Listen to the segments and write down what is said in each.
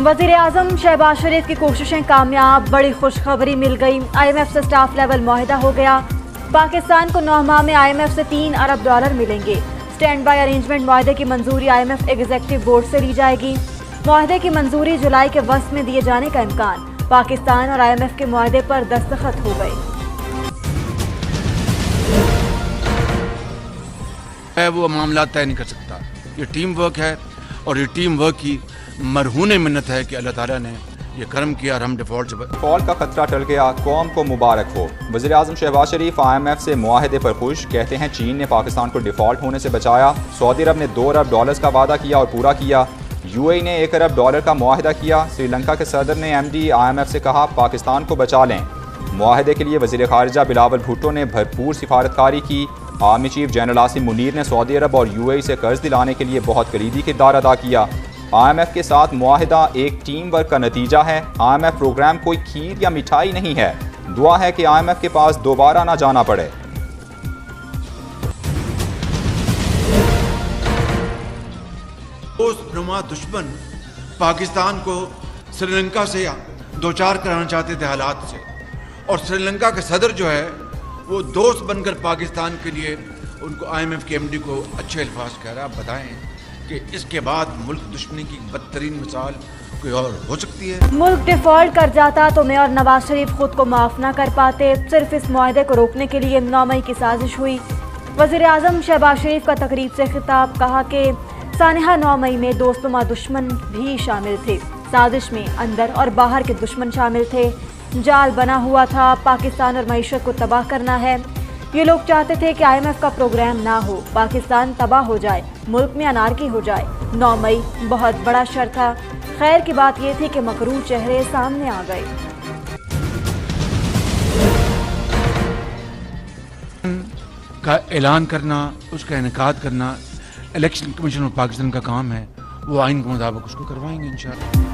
वज़ीर आज़म शहबाज शरीफ की कोशिशें कामयाब, बड़ी खुशखबरी मिल गई। IMF से स्टाफ लेवल मुआहिदा हो गया। पाकिस्तान को 9 माह में IMF से $3 अरब मिलेंगे। स्टैंड बाय अरेंजमेंट मुआहिदे की मंजूरी IMF एग्जीक्यूटिव बोर्ड से ली जाएगी। मुआहिदे की मंजूरी जुलाई के वस्त में दिए जाने का इम्कान। पाकिस्तान और IMF के मुआहिदे पर दस्तखत हो गए। वो मामला तय नहीं कर सकता। ये टीम वर्क है और ये टीम वर्क की मरहून मिन्नत है कि अल्लाह ताला ने ये कर्म किया और हम डिफॉल्ट का खतरा टल गया, कौम को मुबारक हो। वज़ीर आज़म शहबाज शरीफ IMF से मुआहदे पर खुश। कहते हैं चीन ने पाकिस्तान को डिफॉल्ट होने से बचाया। सऊदी अरब ने $2 अरब का वादा किया और पूरा किया। UAE ने $1 अरब का मुआहदा किया। श्रीलंका के सदर ने MD IMF से कहा पाकिस्तान को बचा लें। मुआहदे के लिए वज़ीर ख़ारिजा बिलावल भुट्टो ने भरपूर सिफारतकारी की। Army chief general Asim Munir ने सऊदी अरब और UAE से कर्ज दिलाने के लिए बहुत करीबी किरदार अदा किया। IMF के साथ मुआहिदा एक टीम वर्क का नतीजा है। IMF प्रोग्राम कोई खीर या मिठाई नहीं है। दुआ है कि IMF के पास दोबारा ना जाना पड़े। दोस्तनुमा दुश्मन पाकिस्तान को श्रीलंका से दो चार कराना चाहते थे हालात से, और श्रीलंका के सदर जो है वो दोस्त बनकर पाकिस्तान के लिए उनको IMF के MD को अच्छे अल्फाज कह रहा है। आप बताएं कि इसके बाद मुल्क दुश्मनी की बदतरीन मिसाल कोई और हो सकती है? मुल्क डिफॉल्ट कर जाता तो मैं और नवाज शरीफ खुद को माफ ना कर पाते। सिर्फ इस मुआहदे को रोकने के लिए 9 मई की साजिश हुई। वज़ीर आज़म शहबाज शरीफ का तकरीब से खिताब, कहा कि सानिहा 9 मई में दोस्तनुमा दुश्मन भी शामिल थे। साजिश में अंदर और बाहर के दुश्मन शामिल थे। जाल बना हुआ था, पाकिस्तान और मईशत को तबाह करना है। ये लोग चाहते थे कि IMF का प्रोग्राम ना हो, पाकिस्तान तबाह हो जाए, मुल्क में अनारकी हो जाए। 9 मई बहुत बड़ा शर था। खैर की बात यह थी कि मकरूर चेहरे सामने आ गए। का ऐलान करना, उसका इनेकाद करना इलेक्शन कमीशन ऑफ पाकिस्तान का काम है। वो आइन के मुताबिक उसको करवाएंगे इंशाल्लाह।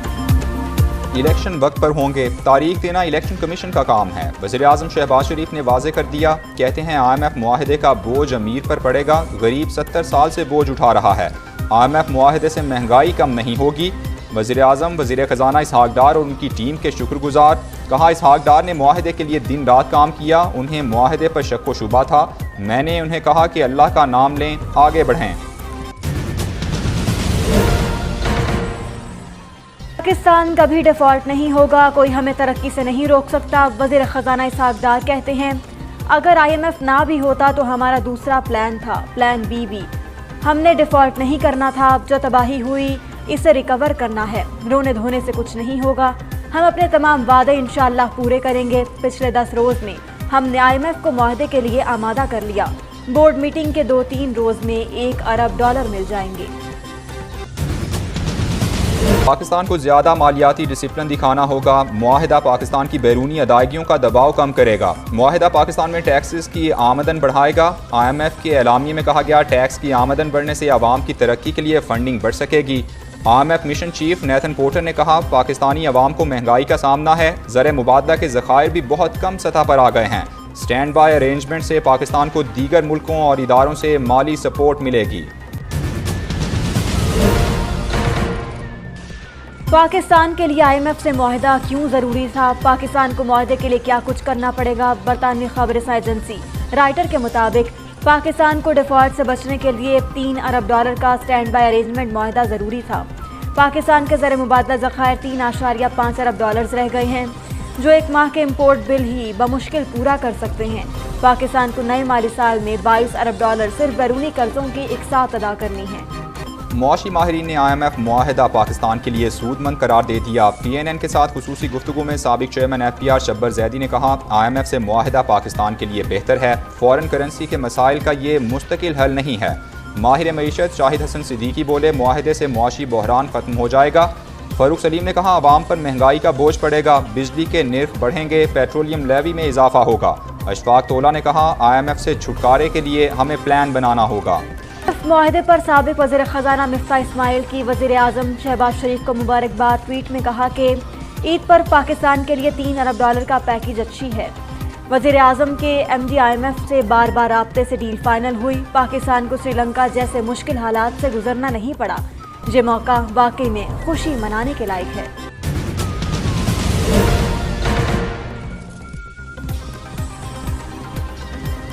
इलेक्शन वक्त पर होंगे, तारीख देना इलेक्शन कमीशन का काम है। वज़ीर आज़म शहबाज शरीफ ने वाजे कर दिया। कहते हैं IMF मुआहदे का बोझ अमीर पर पड़ेगा। गरीब 70 साल से बोझ उठा रहा है। IMF मुआहदे से महंगाई कम नहीं होगी। वज़ीर आज़म वज़ीर ख़जाना इसहाक डार और उनकी टीम के शुक्रगुजार। कहा इसहाक डार ने मुआहदे के लिए दिन रात काम किया। उन्हें मुआहदे पर शक व शुबा था। मैंने उन्हें कहा कि अल्लाह का नाम लें, आगे बढ़ें। पाकिस्तान कभी डिफॉल्ट नहीं होगा, कोई हमें तरक्की से नहीं रोक सकता। वज़ीर ख़जाना इसहाक डार कहते हैं अगर IMF ना भी होता तो हमारा दूसरा प्लान था, प्लान B भी। हमने डिफॉल्ट नहीं करना था। जो तबाही हुई इसे रिकवर करना है। रोने धोने से कुछ नहीं होगा। हम अपने तमाम वादे इंशाअल्लाह पूरे करेंगे। पिछले 10 रोज़ में हमने IMF को मुआहदे के लिए आमादा कर लिया। बोर्ड मीटिंग के 2-3 रोज़ में $1 अरब मिल जाएंगे। पाकिस्तान को ज़्यादा मालियाती डिसिप्लिन दिखाना होगा। मुआहिदा पाकिस्तान की बैरूनी अदायगियों का दबाव कम करेगा। मुआहिदा पाकिस्तान में टैक्सेस की आमदन बढ़ाएगा। IMF के एलामिये में कहा गया टैक्स की आमदन बढ़ने से आवाम की तरक्की के लिए फंडिंग बढ़ सकेगी। IMF mission chief Nathan porter ने कहा पाकिस्तानी अवाम को महंगाई का सामना है। ज़र मुबादला के ज़खायर भी बहुत कम सतह पर आ गए हैं। स्टैंड बाय अरेंजमेंट से पाकिस्तान को दीगर मुल्कों और इदारों से माली सपोर्ट मिलेगी। पाकिस्तान के लिए IMF से मुआहिदा क्यों ज़रूरी था? पाकिस्तान को मुआहिदे के लिए क्या कुछ करना पड़ेगा? बरतानवी खबरसां एजेंसी राइटर के मुताबिक पाकिस्तान को डिफॉल्ट से बचने के लिए $3 अरब का स्टैंड बाय अरेंजमेंट मुआहिदा ज़रूरी था। पाकिस्तान के ज़र मुबादला ज़खायर $3.5 अरब रह गए हैं, जो 1 माह के इम्पोर्ट बिल ही बमुश्किल पूरा कर सकते हैं। पाकिस्तान को नए माली साल में $22 अरब सिर्फ बैरूनी कर्जों की एक साथ अदा करनी है। मौशी माहिरीन ने IMF मुआहिदा पाकिस्तान के लिए सूदमंद करार दे दिया। PNN के साथ खुसूसी गुफ्तगू में साबिक चेयरमैन FPR शब्बर जैदी ने कहा IMF से मुआहिदा पाकिस्तान के लिए बेहतर है। फॉरेन करेंसी के मसाइल का ये मुस्तकिल हल नहीं है। माहिर मईशत शाहिद हसन सिद्दीकी बोले मुआहिदे से मुआशी बहरान ख़त्म हो जाएगा। फ़रूक सलीम ने कहा आवाम पर महंगाई का बोझ पड़ेगा, बिजली के निर्ख बढ़ेंगे, पेट्रोलियम लेवी में इजाफा होगा। अशफाक तोला ने कहा IMF से छुटकारे के लिए हमें प्लान बनाना होगा। मुआहदे पर साबिक वज़ीर ख़जाना मिफ्ता इस्माइल की वज़ीर आज़म शहबाज शरीफ को मुबारकबाद। ट्वीट में कहा कि ईद पर पाकिस्तान के लिए $3 अरब का पैकेज अच्छी है। वज़ीर आज़म के MD IMF से बार बार राब्ते से डील फाइनल हुई। पाकिस्तान को श्रीलंका जैसे मुश्किल हालात से गुजरना नहीं पड़ा। ये मौका वाकई में खुशी मनाने के लायक है।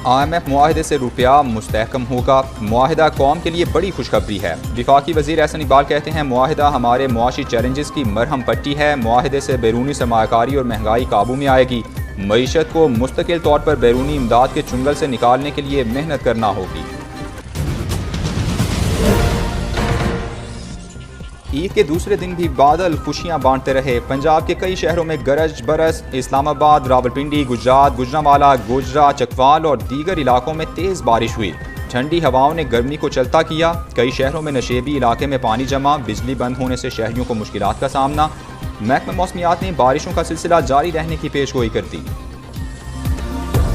IMF मुआहदे से रुपया मुस्तहकम होगा। मुआहदा कौम के लिए बड़ी खुशखबरी है। वफाकी वज़ीर एहसन इकबाल कहते हैं मुआहदा हमारे मुआशी चैलेंजेस की मरहम पट्टी है। मुआहदे से बैरूनी सरमायाकारी और महंगाई काबू में आएगी। मईशत को मुस्तकिल तौर पर बैरूनी इमदाद के चुंगल से निकालने के लिए मेहनत करना होगी। ईद के दूसरे दिन भी बादल खुशियां बांटते रहे। पंजाब के कई शहरों में गरज बरस। इस्लामाबाद, रावलपिंडी, गुजरात, गुजरांवाला, गोजरा, चकवाल और दीगर इलाकों में तेज़ बारिश हुई। ठंडी हवाओं ने गर्मी को चलता किया। कई शहरों में नशेबी इलाके में पानी जमा। बिजली बंद होने से शहरियों को मुश्किलात का सामना। महकमा मौसमियात ने बारिशों का सिलसिला जारी रहने की पेशगोई कर दी।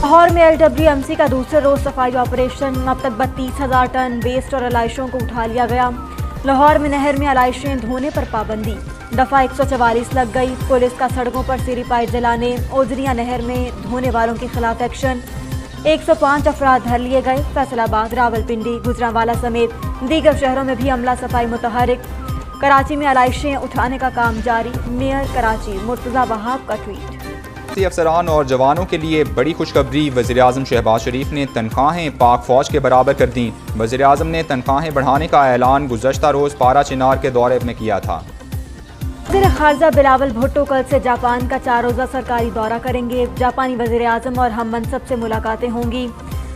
लाहौर में LWMC का दूसरे रोज सफाई ऑपरेशन। अब तक 32,000 टन वेस्ट और अलाइशों को उठा लिया गया। लाहौर में नहर में अलाइशें धोने पर पाबंदी। दफा 144 लग गई। पुलिस का सड़कों पर सीरी पाइप जलाने, ओजरिया नहर में धोने वालों के खिलाफ एक्शन। 105 अफराद धर लिए गए। फैसलाबाद, रावलपिंडी, गुजरांवाला समेत दीगर शहरों में भी अमला सफाई मुतहरिक। कराची में अलाइशें उठाने का काम जारी। मेयर कराची मुर्तजा वहाब का ट्वीट। अफसरान और जवानों के लिए बड़ी खुशखबरी। वज़ीर आज़म शहबाज शरीफ ने तनख्वाहें पाक फौज के बराबर कर दी। वज़ीर आज़म ने तनख्वाहें बढ़ाने का ऐलान गुज़श्ता रोज़ पारा चिनार के दौरे में किया था। वज़ीर ख़ारजा बिलावल भुट्टो कल से जापान का 4 रोज़ा सरकारी दौरा करेंगे। जापानी वज़ीर आज़म और हम मनसब से मुलाकातें होंगी।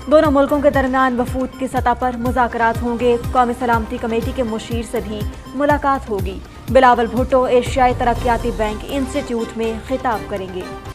दोनों मुल्कों के दरमियान वफूद की सतह पर मुज़ाकरात होंगे। कौमी सलामती कमेटी के मुशीर से भी मुलाकात होगी। बिलावल भुट्टो एशियाई तरक्याती बैंक इंस्टीट्यूट में खिताब करेंगे।